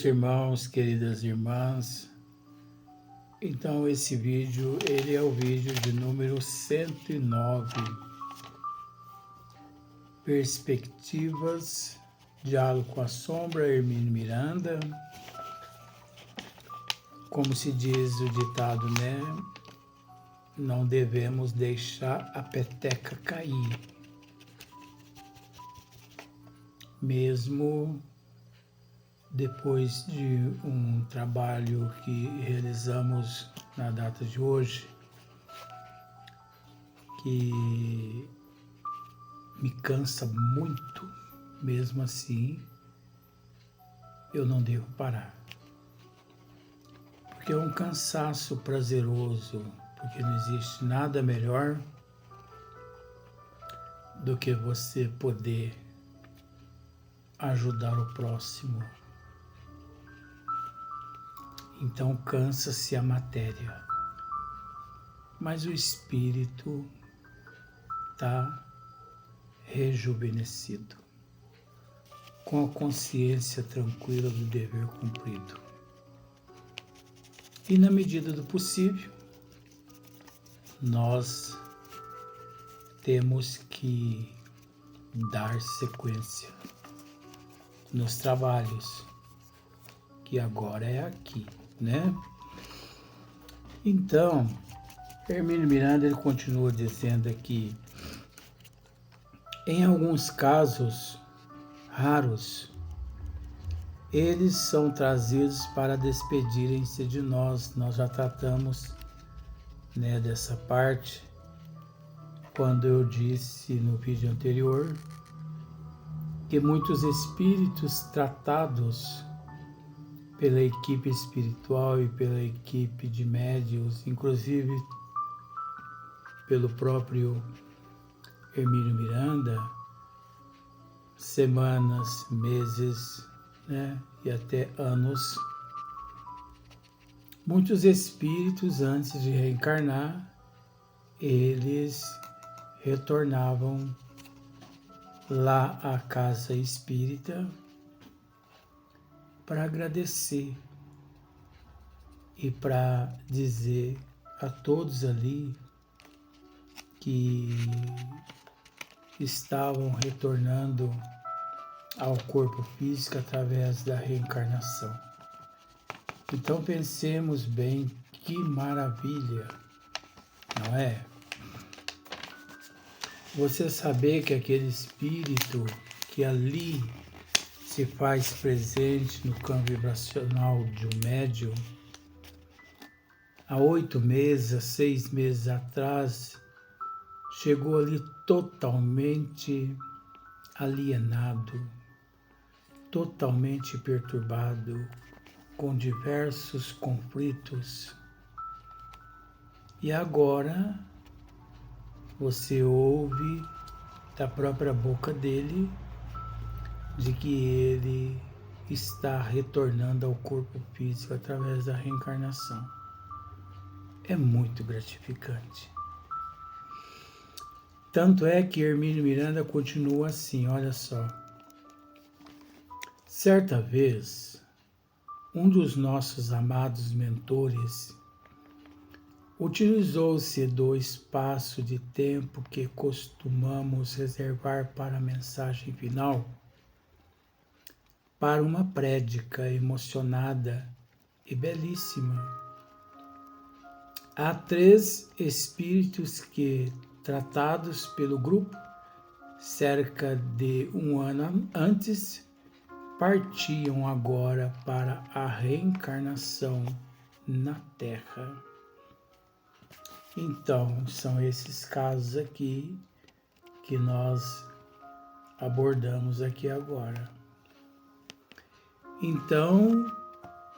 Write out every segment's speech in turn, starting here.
Irmãos, queridas irmãs, então esse vídeo, ele é o vídeo de número 109, Perspectivas, Diálogo com a Sombra, Hermínio Miranda. Como se diz o ditado, né? Não devemos deixar a peteca cair, mesmo depois de um trabalho que realizamos na data de hoje, que me cansa muito, mesmo assim, eu não devo parar. Porque é um cansaço prazeroso, porque não existe nada melhor do que você poder ajudar o próximo. Então cansa-se a matéria, mas o espírito está rejuvenescido, com a consciência tranquila do dever cumprido. E na medida do possível, nós temos que dar sequência nos trabalhos, que agora é aqui, né? Então, Hermínio Miranda, ele continua dizendo aqui: em alguns casos raros, eles são trazidos para despedirem-se de nós. Nós já tratamos, né, dessa parte quando eu disse no vídeo anterior que muitos espíritos tratados pela equipe espiritual e pela equipe de médiuns, inclusive pelo próprio Hermínio Miranda, semanas, meses, né, e até anos. Muitos espíritos, antes de reencarnar, eles retornavam lá à casa espírita para agradecer e para dizer a todos ali que estavam retornando ao corpo físico através da reencarnação. Então pensemos bem, que maravilha, não é? Você saber que aquele espírito que ali se faz presente no campo vibracional de um médium, há 8 meses, 6 meses atrás, chegou ali totalmente alienado, totalmente perturbado, com diversos conflitos. E agora você ouve da própria boca dele de que ele está retornando ao corpo físico através da reencarnação. É muito gratificante. Tanto é que Hermínio Miranda continua assim, olha só. Certa vez, um dos nossos amados mentores utilizou-se do espaço de tempo que costumamos reservar para a mensagem final para uma prédica emocionada e belíssima. Há 3 espíritos que, tratados pelo grupo cerca de 1 ano antes, partiam agora para a reencarnação na Terra. Então, são esses casos aqui que nós abordamos aqui agora. Então,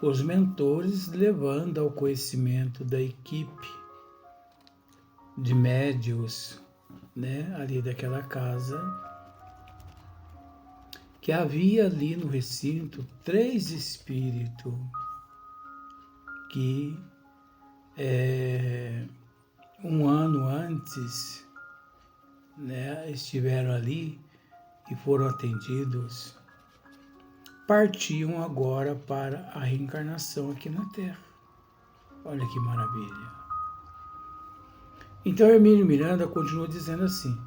os mentores levando ao conhecimento da equipe de médiuns, né, ali daquela casa, que havia ali no recinto 3 espíritos que 1 ano antes, né, estiveram ali e foram atendidos partiam agora para a reencarnação aqui na Terra. Olha que maravilha. Então Hermínio Miranda continua dizendo assim,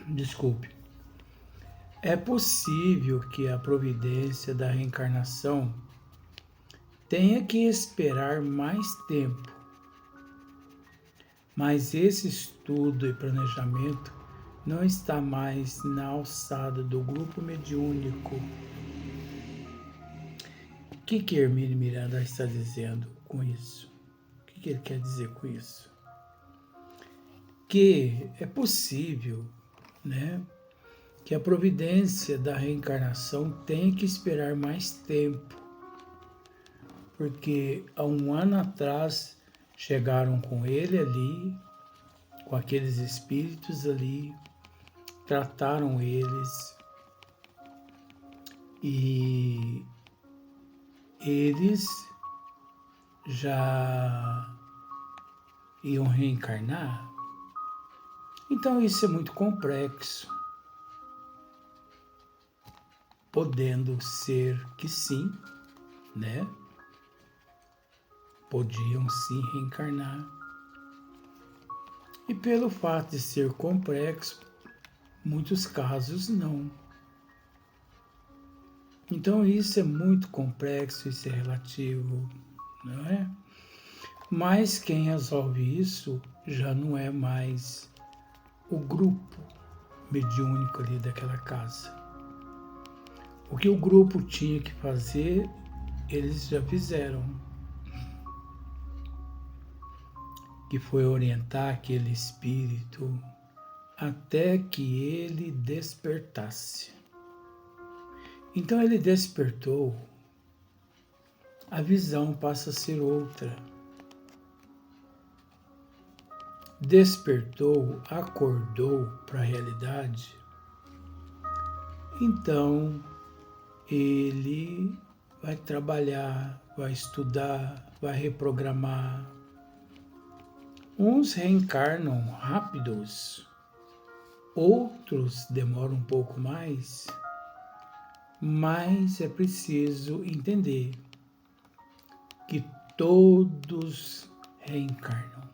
desculpe, é possível que a providência da reencarnação tenha que esperar mais tempo, mas esse estudo e planejamento não está mais na alçada do grupo mediúnico. O que Hermínio Miranda está dizendo com isso? O que ele quer dizer com isso? Que é possível, né, que a providência da reencarnação tenha que esperar mais tempo, porque há um ano atrás chegaram com ele ali, com aqueles espíritos ali, trataram eles e eles já iam reencarnar. Então isso é muito complexo, podendo ser que sim, né? Podiam sim reencarnar. E pelo fato de ser complexo, muitos casos não. Então isso é muito complexo, isso é relativo, não é? Mas quem resolve isso já não é mais o grupo mediúnico ali daquela casa. O que o grupo tinha que fazer, eles já fizeram. Que foi orientar aquele espírito até que ele despertasse. Então ele despertou, a visão passa a ser outra. Despertou, acordou para a realidade. Então ele vai trabalhar, vai estudar, vai reprogramar. Uns reencarnam rápidos, outros demoram um pouco mais, mas é preciso entender que todos reencarnam,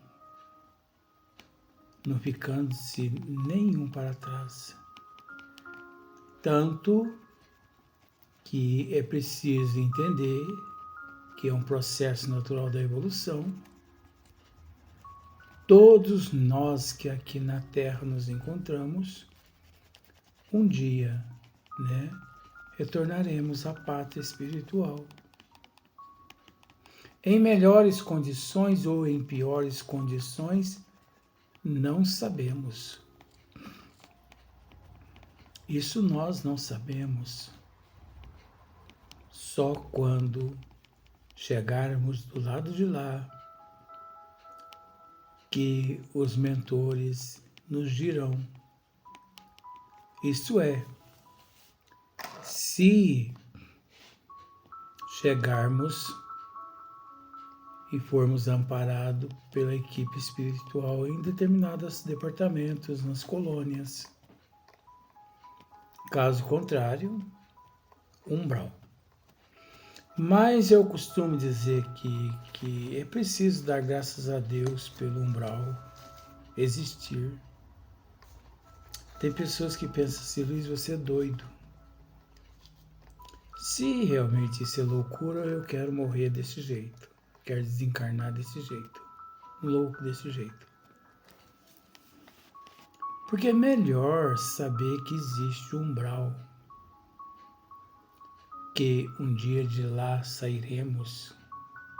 não ficando-se nenhum para trás. Tanto que é preciso entender que é um processo natural da evolução. Todos nós que aqui na Terra nos encontramos, um dia, né, retornaremos à pátria espiritual. Em melhores condições ou em piores condições, não sabemos. Isso nós não sabemos. Só quando chegarmos do lado de lá, que os mentores nos dirão. Isto é, se chegarmos e formos amparados pela equipe espiritual em determinados departamentos, nas colônias. Caso contrário, umbral. Mas eu costumo dizer que é preciso dar graças a Deus pelo umbral existir. Tem pessoas que pensam assim, Luiz, você é doido. Se realmente isso é loucura, eu quero morrer desse jeito. Quero desencarnar desse jeito. Louco desse jeito. Porque é melhor saber que existe um umbral. Que um dia de lá sairemos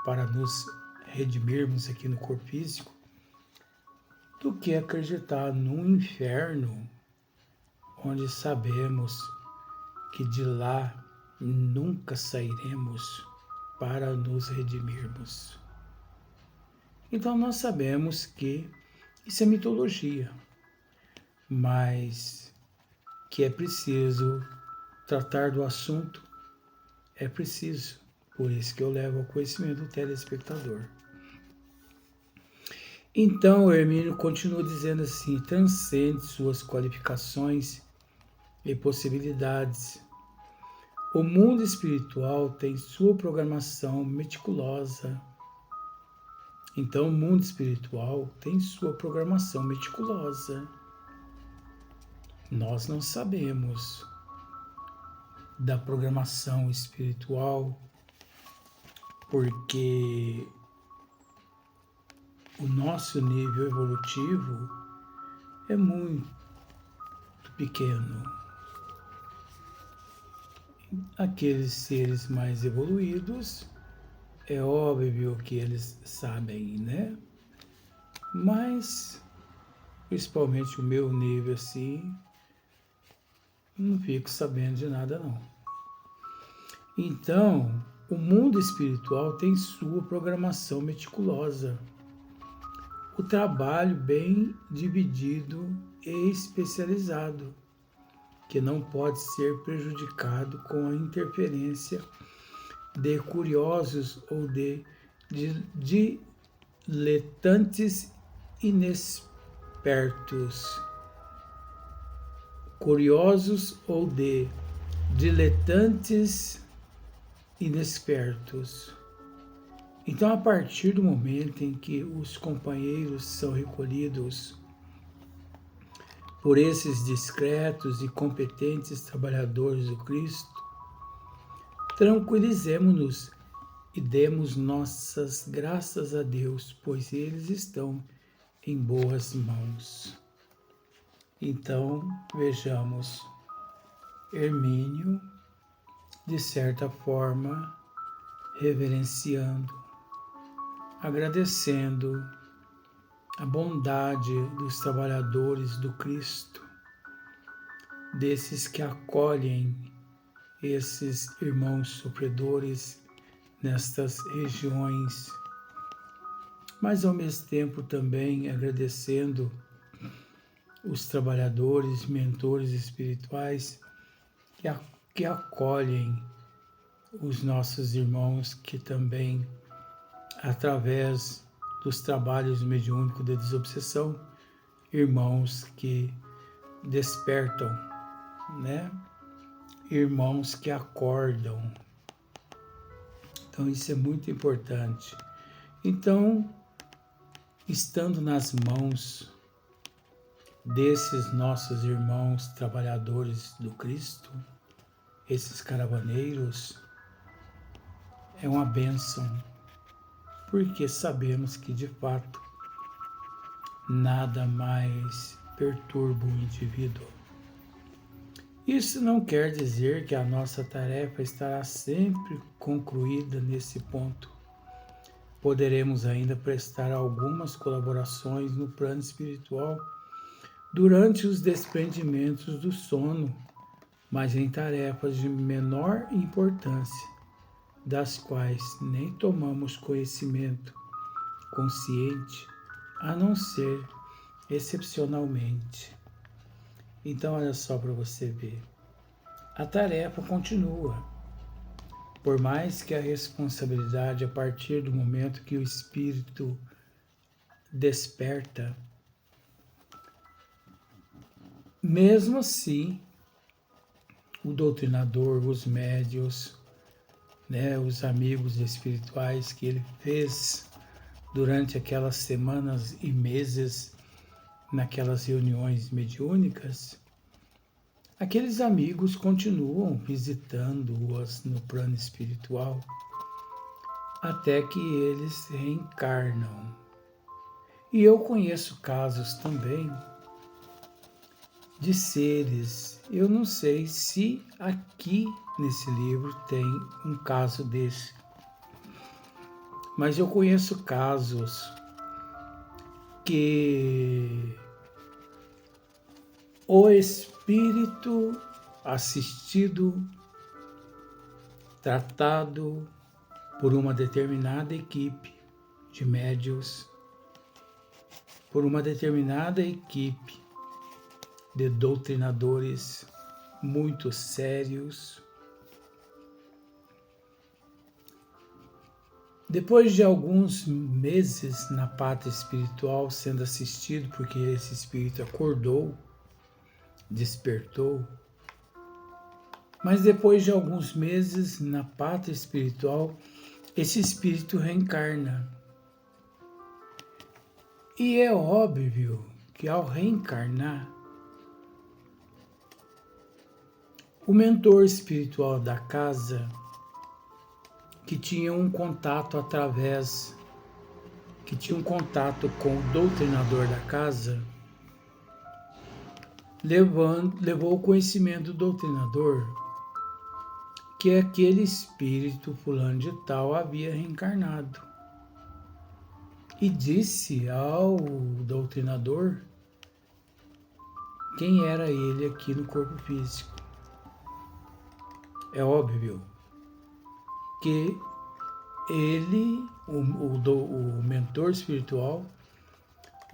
para nos redimirmos aqui no corpo físico, do que acreditar num inferno onde sabemos que de lá nunca sairemos para nos redimirmos. Então nós sabemos que isso é mitologia, mas que é preciso tratar do assunto. É preciso, por isso que eu levo ao conhecimento do telespectador. Então, o Hermínio continua dizendo assim, transcende suas qualificações e possibilidades. O mundo espiritual tem sua programação meticulosa. Então, o mundo espiritual tem sua programação meticulosa. Nós não sabemos da programação espiritual porque o nosso nível evolutivo é muito pequeno. Aqueles seres mais evoluídos, é óbvio que eles sabem, né? Mas, principalmente o meu nível assim, não fico sabendo de nada não. Então, o mundo espiritual tem sua programação meticulosa. O trabalho bem dividido e especializado, que não pode ser prejudicado com a interferência de curiosos ou de diletantes inexpertos. Curiosos ou de diletantes inexpertos. Então, a partir do momento em que os companheiros são recolhidos por esses discretos e competentes trabalhadores do Cristo, tranquilizemo-nos e demos nossas graças a Deus, pois eles estão em boas mãos. Então, vejamos, Hermínio, de certa forma, reverenciando, agradecendo a bondade dos trabalhadores do Cristo, desses que acolhem esses irmãos sofredores nestas regiões, mas ao mesmo tempo também agradecendo os trabalhadores, mentores espirituais que acolhem os nossos irmãos que também, através dos trabalhos mediúnicos de desobsessão, irmãos que despertam, né? Irmãos que acordam. Então, isso é muito importante. Então, estando nas mãos desses nossos irmãos trabalhadores do Cristo, esses caravaneiros, é uma bênção, porque sabemos que, de fato, nada mais perturba o indivíduo. Isso não quer dizer que a nossa tarefa estará sempre concluída nesse ponto. Poderemos ainda prestar algumas colaborações no plano espiritual durante os desprendimentos do sono, mas em tarefas de menor importância, das quais nem tomamos conhecimento consciente, a não ser excepcionalmente. Então, olha só para você ver. A tarefa continua. Por mais que a responsabilidade, a partir do momento que o espírito desperta, mesmo assim, o doutrinador, os médios, né, os amigos espirituais que ele fez durante aquelas semanas e meses naquelas reuniões mediúnicas, aqueles amigos continuam visitando-os no plano espiritual até que eles reencarnam. E eu conheço casos também de seres, eu não sei se aqui nesse livro tem um caso desse, mas eu conheço casos que o espírito assistido, tratado por uma determinada equipe de médiuns, por uma determinada equipe de doutrinadores muito sérios. Depois de alguns meses na pátria espiritual sendo assistido, porque esse espírito acordou, despertou, Mas depois de alguns meses na pátria espiritual, esse espírito reencarna. E é óbvio que ao reencarnar, o mentor espiritual da casa, que tinha um contato com o doutrinador da casa, levou o conhecimento do doutrinador que aquele espírito fulano de tal havia reencarnado. E disse ao doutrinador quem era ele aqui no corpo físico. É óbvio que ele, o mentor espiritual,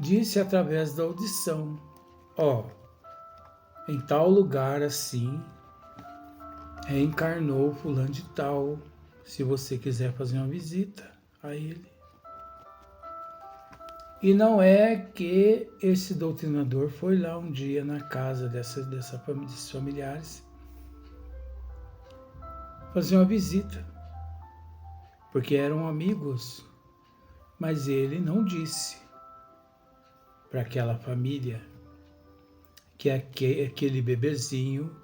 disse através da audição: em tal lugar assim, reencarnou fulano de tal, se você quiser fazer uma visita a ele. E não é que esse doutrinador foi lá um dia na casa desses familiares fazer uma visita, porque eram amigos, mas ele não disse para aquela família que aquele bebezinho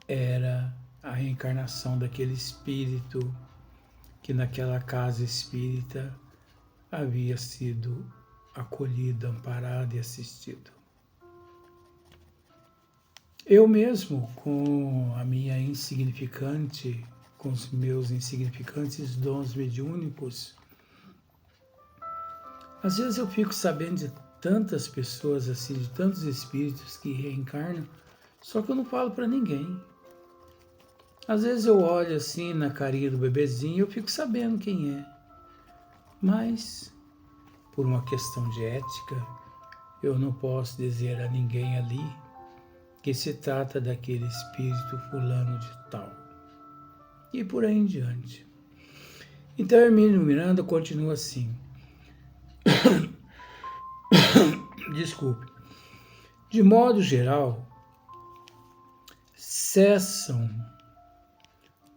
era a reencarnação daquele espírito que naquela casa espírita havia sido acolhido, amparado e assistido. Eu mesmo, com os meus insignificantes dons mediúnicos, às vezes eu fico sabendo de tantas pessoas assim, de tantos espíritos que reencarnam, só que eu não falo para ninguém. Às vezes eu olho assim na carinha do bebezinho e eu fico sabendo quem é. Mas, por uma questão de ética, eu não posso dizer a ninguém ali que se trata daquele espírito fulano de tal. E por aí em diante. Então, Hermínio Miranda continua assim. Desculpe. De modo geral, cessam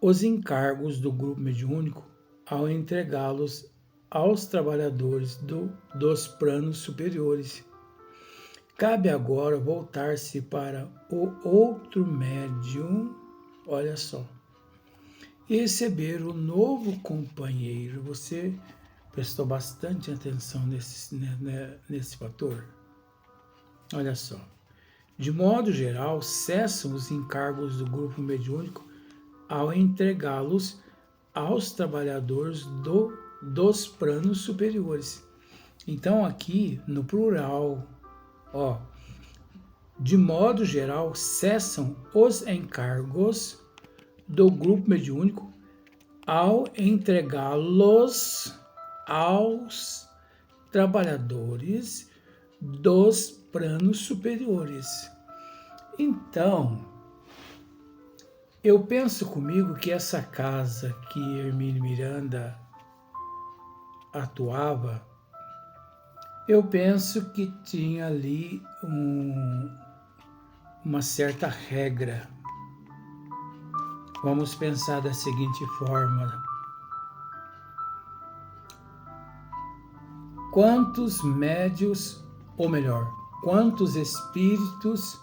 os encargos do grupo mediúnico ao entregá-los aos trabalhadores dos planos superiores. Cabe agora voltar-se para o outro médium, olha só, e receber o novo companheiro. Você prestou bastante atenção nesse fator? Olha só. De modo geral, cessam os encargos do grupo mediúnico ao entregá-los aos trabalhadores dos planos superiores. Então, aqui no plural, de modo geral, cessam os encargos do grupo mediúnico ao entregá-los aos trabalhadores dos planos superiores. Então, eu penso comigo que essa casa que Hermínio Miranda atuava, eu penso que tinha ali uma certa regra. Vamos pensar da seguinte forma: quantos médios, ou melhor, quantos espíritos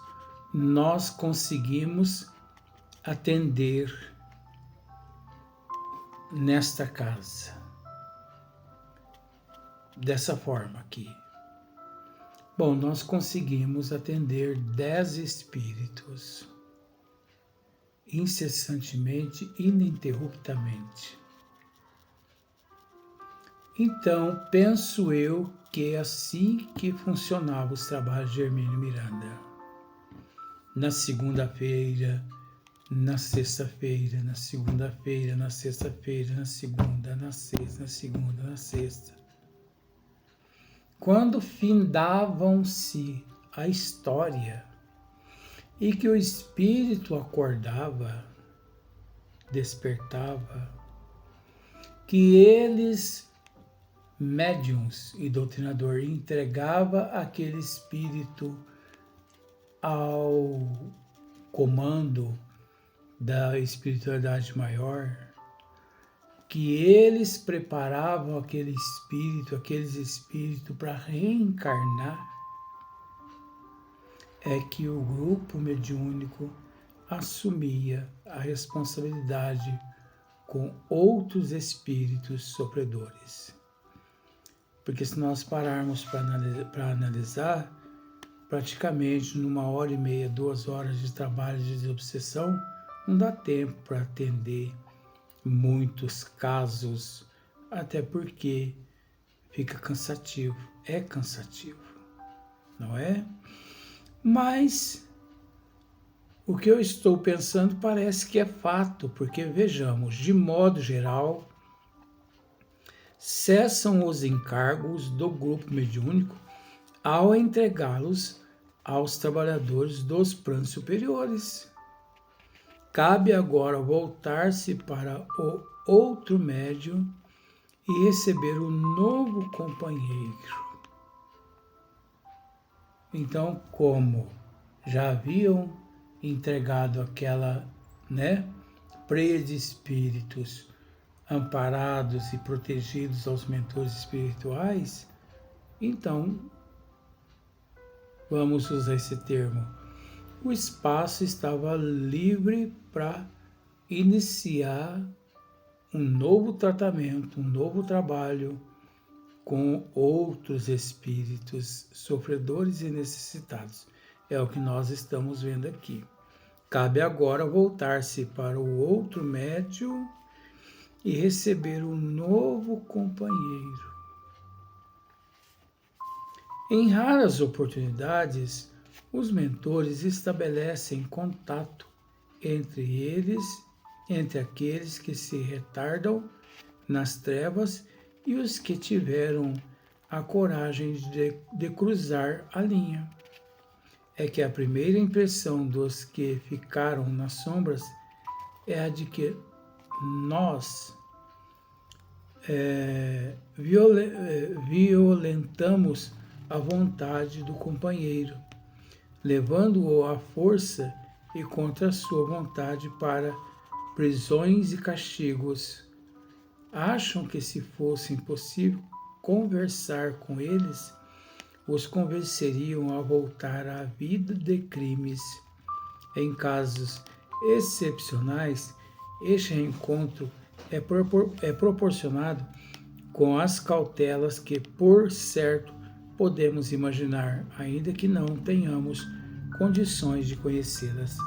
nós conseguimos atender nesta casa? Dessa forma aqui. Bom, nós conseguimos atender 10 espíritos incessantemente, ininterruptamente. Então, penso eu que é assim que funcionavam os trabalhos de Hermínio Miranda. Na segunda-feira, na sexta-feira, na segunda-feira, na sexta-feira, na segunda, na sexta, na segunda, na sexta. Quando findavam-se a história e que o espírito acordava, despertava, que eles, médiuns e doutrinador, entregava aquele espírito ao comando da espiritualidade maior, que eles preparavam aqueles espíritos para reencarnar, é que o grupo mediúnico assumia a responsabilidade com outros espíritos sofredores. Porque se nós pararmos para analisar, praticamente numa hora e meia, 2 horas de trabalho de desobsessão, não dá tempo para atender muitos casos, até porque fica cansativo, é cansativo, não é? Mas o que eu estou pensando parece que é fato, porque vejamos, de modo geral, cessam os encargos do grupo mediúnico ao entregá-los aos trabalhadores dos planos superiores. Cabe agora voltar-se para o outro médium e receber um novo companheiro. Então, como já haviam entregado aquela, preia de espíritos amparados e protegidos aos mentores espirituais, então, vamos usar esse termo, o espaço estava livre para iniciar um novo tratamento, um novo trabalho com outros espíritos sofredores e necessitados. É o que nós estamos vendo aqui. Cabe agora voltar-se para o outro médium e receber um novo companheiro. Em raras oportunidades, os mentores estabelecem contato entre aqueles que se retardam nas trevas e os que tiveram a coragem de cruzar a linha. É que a primeira impressão dos que ficaram nas sombras é a de que nós violentamos a vontade do companheiro, levando-o à força e contra a sua vontade para prisões e castigos. Acham que se fosse possível conversar com eles, os convenceriam a voltar à vida de crimes. Em casos excepcionais, este reencontro é proporcionado com as cautelas que, por certo, podemos imaginar, ainda que não tenhamos condições de conhecê-las.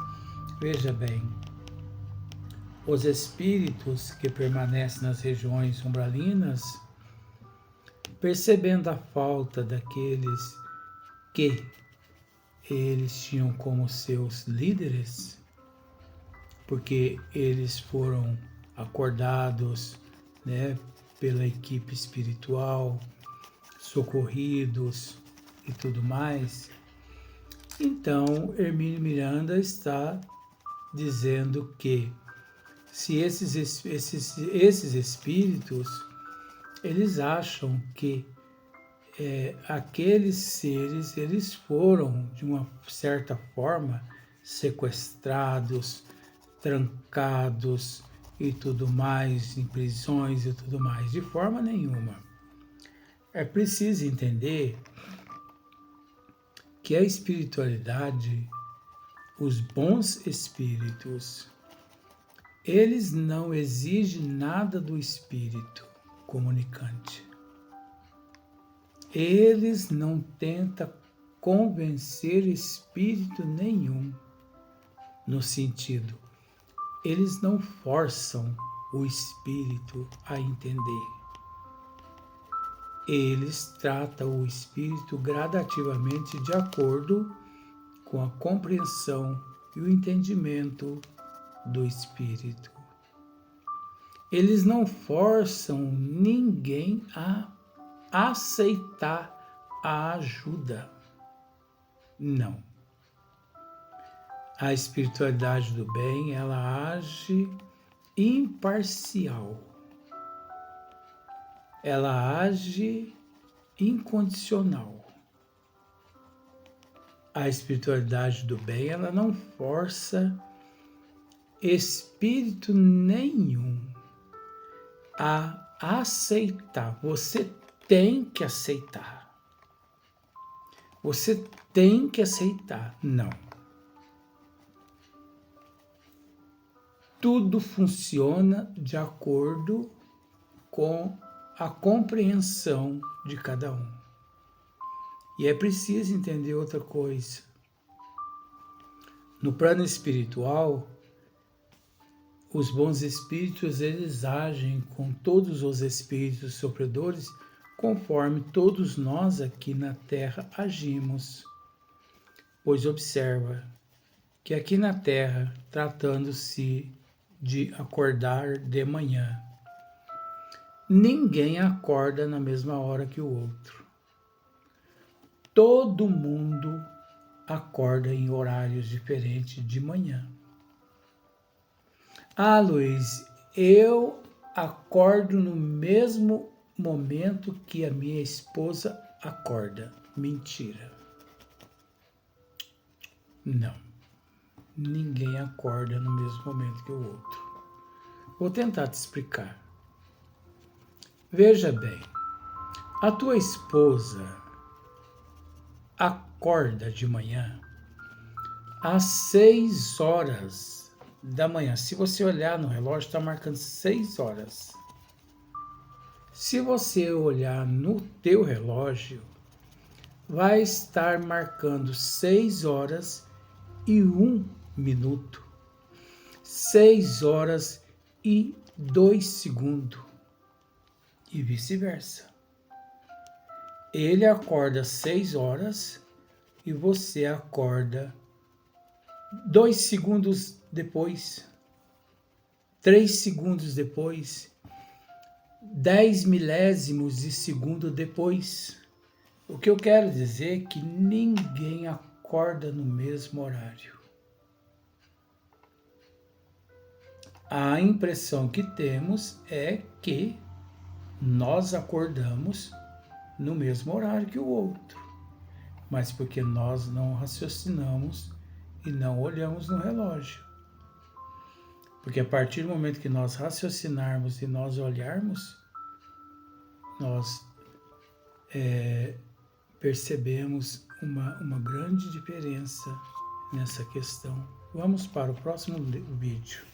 Veja bem, os espíritos que permanecem nas regiões umbralinas, percebendo a falta daqueles que eles tinham como seus líderes, porque eles foram acordados, pela equipe espiritual, socorridos e tudo mais. Então, Hermínio Miranda está dizendo que se esses espíritos, eles acham que aqueles seres, eles foram, de uma certa forma, sequestrados, trancados e tudo mais, em prisões e tudo mais, de forma nenhuma. É preciso entender que a espiritualidade, os bons espíritos, eles não exigem nada do espírito comunicante. Eles não tentam convencer espírito nenhum, no sentido, eles não forçam o espírito a entender. Eles tratam o espírito gradativamente de acordo com a compreensão e o entendimento do espírito. Eles não forçam ninguém a aceitar a ajuda. Não. A espiritualidade do bem, ela age imparcial. Ela age incondicional. A espiritualidade do bem, ela não força espírito nenhum a aceitar. Você tem que aceitar. Você tem que aceitar. Não. Tudo funciona de acordo com a compreensão de cada um. E é preciso entender outra coisa. No plano espiritual, os bons espíritos, eles agem com todos os espíritos sofredores conforme todos nós aqui na Terra agimos. Pois observa que aqui na Terra, tratando-se de acordar de manhã, ninguém acorda na mesma hora que o outro. Todo mundo acorda em horários diferentes de manhã. Ah, Luiz, eu acordo no mesmo momento que a minha esposa acorda. Mentira. Não. Ninguém acorda no mesmo momento que o outro. Vou tentar te explicar. Veja bem, a tua esposa acorda de manhã às 6 horas da manhã. Se você olhar no relógio, está marcando 6 horas. Se você olhar no teu relógio, vai estar marcando 6 horas e 1 minuto. 6 horas e 2 segundos. E vice-versa. Ele acorda 6 horas e você acorda 2 segundos depois, 3 segundos depois, 10 milésimos de segundo depois. O que eu quero dizer é que ninguém acorda no mesmo horário. A impressão que temos é que nós acordamos no mesmo horário que o outro, mas porque nós não raciocinamos e não olhamos no relógio. Porque a partir do momento que nós raciocinarmos e nós olharmos, nós percebemos uma grande diferença nessa questão. Vamos para o próximo vídeo.